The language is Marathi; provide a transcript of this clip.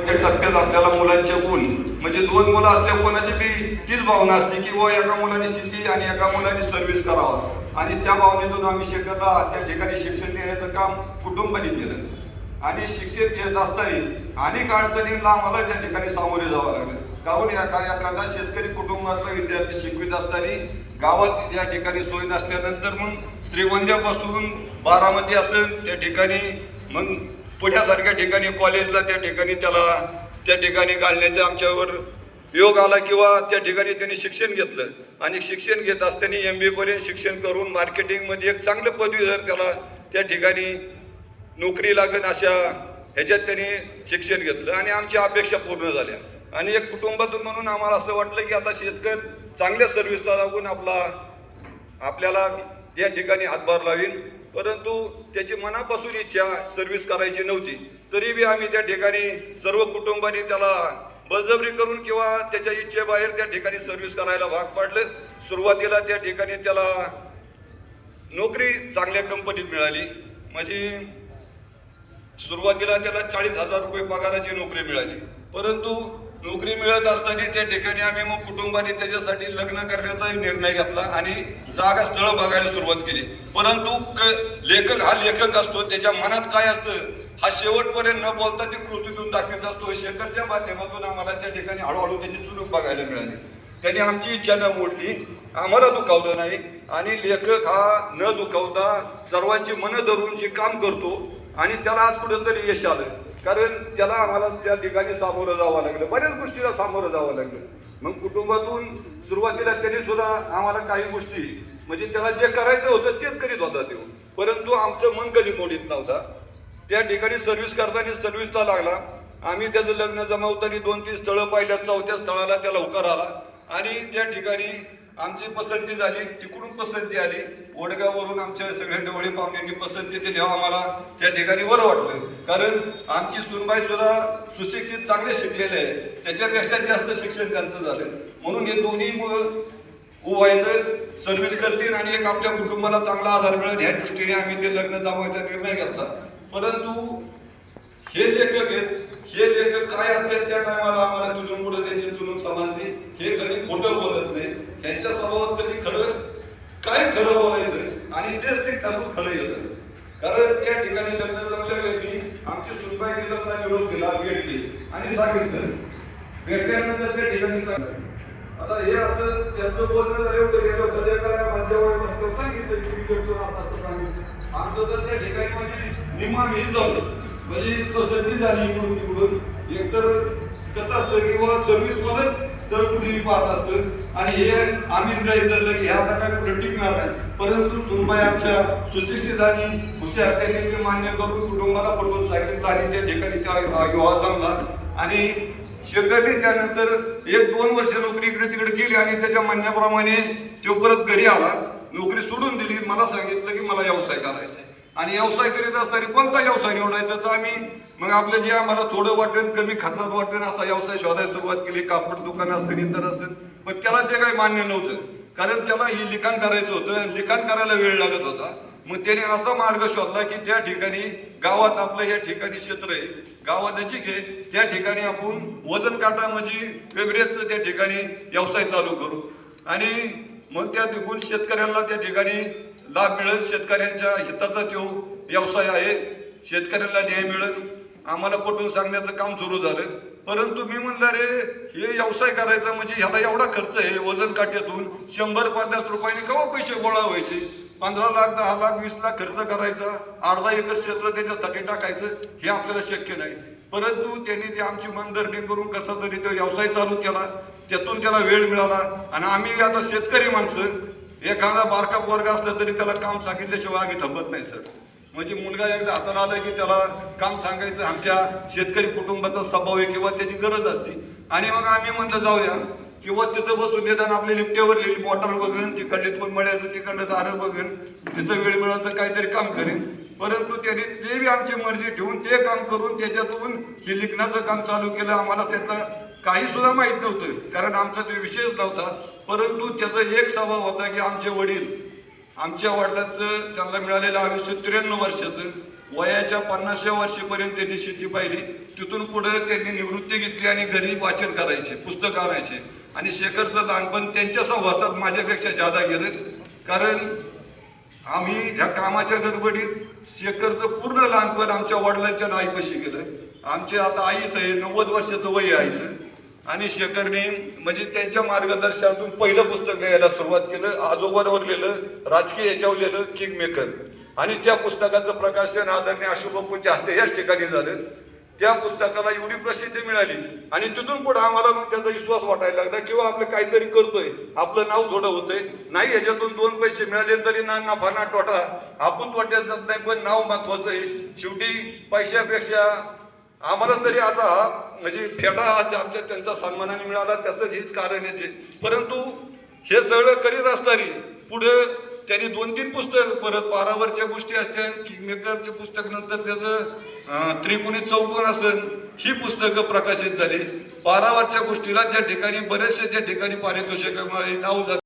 शेवटच्या टप्प्यात आपल्याला मुलांचे गुण म्हणजे 2 मुलं असल्या कोणाची बी तीच भावना असते की व एका मुलाने शेती आणि एका मुलाने सर्व्हिस करावा आणि त्या भावनेतून आम्ही शेखरला त्या ठिकाणी शिक्षण देण्याचं काम कुटुंबाने केलं आणि शिक्षण घेत असताना अनेक अडचणींना आम्हाला त्या ठिकाणी सामोरे जावं लागलं. काहून एखादा शेतकरी कुटुंबातला विद्यार्थी शिकवित असताना गावात त्या ठिकाणी सोय नसल्यानंतर मग श्रीगोंद्यापासून बारामती असेल त्या ठिकाणी मग पुण्यासारख्या ठिकाणी कॉलेजला त्या ठिकाणी त्याला त्या ठिकाणी घालण्याचा आमच्यावर योग आला किंवा त्या ठिकाणी त्यांनी शिक्षण घेतलं आणि शिक्षण घेत असताना MBA पर्यंत शिक्षण करून मार्केटिंगमध्ये एक चांगलं पदवीधर त्याला त्या ठिकाणी नोकरी लागेल अशा ह्याच्यात त्यांनी शिक्षण घेतलं आणि आमच्या अपेक्षा पूर्ण झाल्या आणि एक कुटुंबातून म्हणून आम्हाला असं वाटलं की आता शेतकरी चांगल्या सर्व्हिसला लागून आपल्याला त्या ठिकाणी हातभार लावीन. परंतु त्याची मनापासून इच्छा सर्व्हिस करायची नव्हती तरी बी आम्ही त्या ठिकाणी सर्व कुटुंबाने त्याला बळजबरी करून किंवा त्याच्या इच्छेबाहेर त्या ठिकाणी सर्व्हिस करायला भाग पाडलं. सुरुवातीला त्या ठिकाणी त्याला नोकरी चांगल्या कंपनीत मिळाली म्हणजे सुरुवातीला त्याला 40,000 रुपये पगाराची नोकरी मिळाली. परंतु नोकरी मिळत असताना त्या ठिकाणी आम्ही मग कुटुंबाने त्याच्यासाठी लग्न करण्याचा निर्णय घेतला आणि जागा स्थळ बघायला सुरुवात केली. परंतु लेखक हा लेखक असतो, त्याच्या मनात काय असतं हा शेवटपर्यंत न बोलता ती कृतीतून दाखवत असतो. शेखरच्या माध्यमातून आम्हाला त्या ठिकाणी हळूहळू त्याची चुणूक बघायला मिळाली. त्यांनी आमची इच्छा न मोडली, आम्हाला दुखावलं नाही आणि लेखक हा न दुखावता सर्वांची मनं धरून जे काम करतो आणि त्याला आज कुठेतरी यश आलं. कारण त्याला आम्हाला त्या ठिकाणी सामोरं जावं लागलं, बऱ्याच गोष्टीला सामोरं जावं लागलं. मग कुटुंबातून सुरुवातीला त्यांनी सुद्धा आम्हाला काही गोष्टी म्हणजे त्याला जे करायचं होतं तेच करीत होता तो, परंतु आमचं मन कधी मोडीत नव्हता. त्या ठिकाणी सर्व्हिस करताना सर्व्हिसला लागला. आम्ही त्याचं लग्न जमावताना 2-3 स्थळं पाहिल्या, 4थ्या स्थळाला त्याला होकार आला आणि त्या ठिकाणी आमची पसंती झाली. तिकडून पसंती आली, वडगाववरून आमच्या सगळ्या डोळे पाहुण्यांनी पसंती दिली. आम्हाला त्या ठिकाणी बरं वाटलं कारण आमची सुनबाई सुद्धा सुशिक्षित चांगले शिकलेले आहे, त्याच्यापेक्षा जास्त शिक्षण त्यांचं झालं. म्हणून हे दोन्ही व्हायचं सर्व्हिस करतील आणि एक आपल्या कुटुंबाला चांगला आधार मिळेल ह्या दृष्टीने आम्ही ते लग्न जमवायचा निर्णय घेतला. परंतु हे लेखक आहेत, हे लेखक काय असतात त्या टायमाला आम्हाला तिथून पुढे त्यांची चुणूक समजली. हे कधी खोटं बोलत नाही, त्यांच्या स्वभावात कधी खरं बोलायचं आणि तेच ते ठरवून खरं येतं. कारण त्या ठिकाणी लग्न जमल्या वेळी आमची सुनबाई लग्नाला निरोप दिला, भेटली आणि सांगितलं. भेटल्यानंतर त्या ठिकाणी आता हे असं त्यांचं बोलणं झालं होतं गेलं सध्या काय माझ्या वय सांगितलं की मी भेटतो असं सांगितलं. आमचं तर त्या ठिकाणी माझी निमा मी जाऊ म्हणजे पसंती झाली इकडून तिकडून. एकतर कसं असतं किंवा सर्व्हिस मधून स्थळ कुठेही पाहत असतं आणि हे आम्ही ग्रहित धरलं की हे आता काय पुढे टिकणार नाही. परंतु सुनबाई आमच्या सुशिक्षित आणि हुशार, त्यांनी ते मान्य करून कुटुंबाला पटवून सांगितलं आणि त्या ठिकाणी त्या विवाह जमला आणि शेखरने त्यानंतर 1-2 वर्ष नोकरी इकडे तिकडे केली आणि त्याच्या म्हणण्याप्रमाणे तो परत घरी आला, नोकरी सोडून दिली. मला सांगितलं की मला व्यवसाय करायचा आहे आणि व्यवसाय करीत असताना कोणता व्यवसाय निवडायचा तर आम्ही मग आपलं जे आम्हाला थोडं वाटेल कमी खर्चात वाटेल असा व्यवसाय शोधायला सुरुवात केली. कापड दुकान असेल इतर असेल, पण त्याला ते काही मान्य नव्हतं कारण त्याला ही लिखाण करायचं होतं, लिखाण करायला वेळ लागत होता. मग त्याने असा मार्ग शोधला की त्या ठिकाणी गावात आपलं या ठिकाणी क्षेत्र आहे, गावात नजीक आहे, त्या ठिकाणी आपण वजन काटा म्हणजे वेगळेच त्या ठिकाणी व्यवसाय चालू करू आणि मग त्या तिकडून शेतकऱ्यांना त्या ठिकाणी लाभ मिळेल, शेतकऱ्यांच्या हिताचा तो व्यवसाय आहे, शेतकऱ्यांना न्याय मिळेल. आम्हाला पटवून सांगण्याचं काम सुरू झालं. परंतु मी म्हणलं रे हे व्यवसाय करायचा म्हणजे ह्याला एवढा खर्च आहे, वजन काट्यातून 100-50 रुपयांनी केव्हा पैसे गोळा व्हायचे, 15 लाख 10 लाख 20 लाख खर्च करायचा, अर्धा एकर क्षेत्र त्याच्यासाठी टाकायचं हे आपल्याला शक्य नाही. परंतु त्यांनी ते आमची मनधरणी करून कसा तरी तो व्यवसाय चालू केला, त्यातून त्याला वेळ मिळाला आणि आम्ही आता शेतकरी माणसं, एखादा बारका पोरगा असला तरी त्याला काम सांगितल्याशिवाय आम्ही थांबत नाही सर. म्हणजे मुलगा एकदा हाताला आला की त्याला काम सांगायचं आमच्या शेतकरी कुटुंबाचा स्वभाव आहे किंवा त्याची गरज असते. आणि मग आम्ही म्हणलं जाऊया किंवा तिथं बसून देताना आपल्या लिफ्टेवर लिहिली मोटर बघून तिकडले पण मळ्याचं तिकडलं दारं बघून तिथं वेळ मिळालं तर काहीतरी काम करेन. परंतु त्याने ते बी आमची मर्जी ठेवून ते काम करून त्याच्यातून हे लिखणाचं काम चालू केलं. आम्हाला त्याचा काही सुद्धा माहीत नव्हतं कारण आमचा तो विषयच नव्हता. परंतु त्याचा एक स्वभाव होता की आमचे वडील, आमच्या वडिलांचं त्यांना मिळालेलं आयुष्य 93 वर्षाचं, वयाच्या 50व्या वर्षीपर्यंत त्यांनी शेती पाहिली तिथून पुढे त्यांनी निवृत्ती घेतली आणि घरी वाचन करायचे, पुस्तकं आणायचे. आणि शेखरचं लहानपण त्यांच्या सहवासात माझ्यापेक्षा जादा गेलं, कारण आम्ही ह्या कामाच्या गडबडीत शेखरचं पूर्ण लहानपण आमच्या वडिलांच्या आईपाशी गेलं. आमचे आता आईच आहे, 90 वर्षाचं वय आहे आईचं. आणि शेखरने म्हणजे त्यांच्या मार्गदर्शनातून पहिलं पुस्तक लिहायला सुरुवात केलं, आजोबांवर लिहिलं, राजकीय याच्यावर लिहिलं, किंग मेकर. आणि त्या पुस्तकाचं प्रकाशन आदरणीय अशोकबापूंच्या हस्ते याच ठिकाणी झालं. त्या पुस्तकाला एवढी प्रसिद्धी मिळाली आणि तिथून पुढे आम्हाला मग त्याचा विश्वास वाटायला लागला किंवा आपलं काहीतरी करतोय, आपलं नाव थोडं होतंय. नाही ह्याच्यातून 2 पैसे मिळाले तरी ना नफा ना तोटा, आपण तोट्यात जात नाही, पण नाव महत्वाचं आहे. शेवटी पैशापेक्षा आम्हाला तरी आता म्हणजे फेडा आमच्या त्यांचा सन्मानाने मिळाला, त्याचंच हेच कारण आहे. परंतु हे सगळं करीत असताना पुढे त्यांनी 2-3 पुस्तक, परत पारावरच्या गोष्टी असत्या, किंगमेकरचे पुस्तक, नंतर त्याचं त्रिकोणी चौकोन असेल, ही पुस्तकं प्रकाशित झाली. पारावरच्या गोष्टीला त्या ठिकाणी बरेचसे त्या ठिकाणी पारितोषिकामुळे नाव झाले.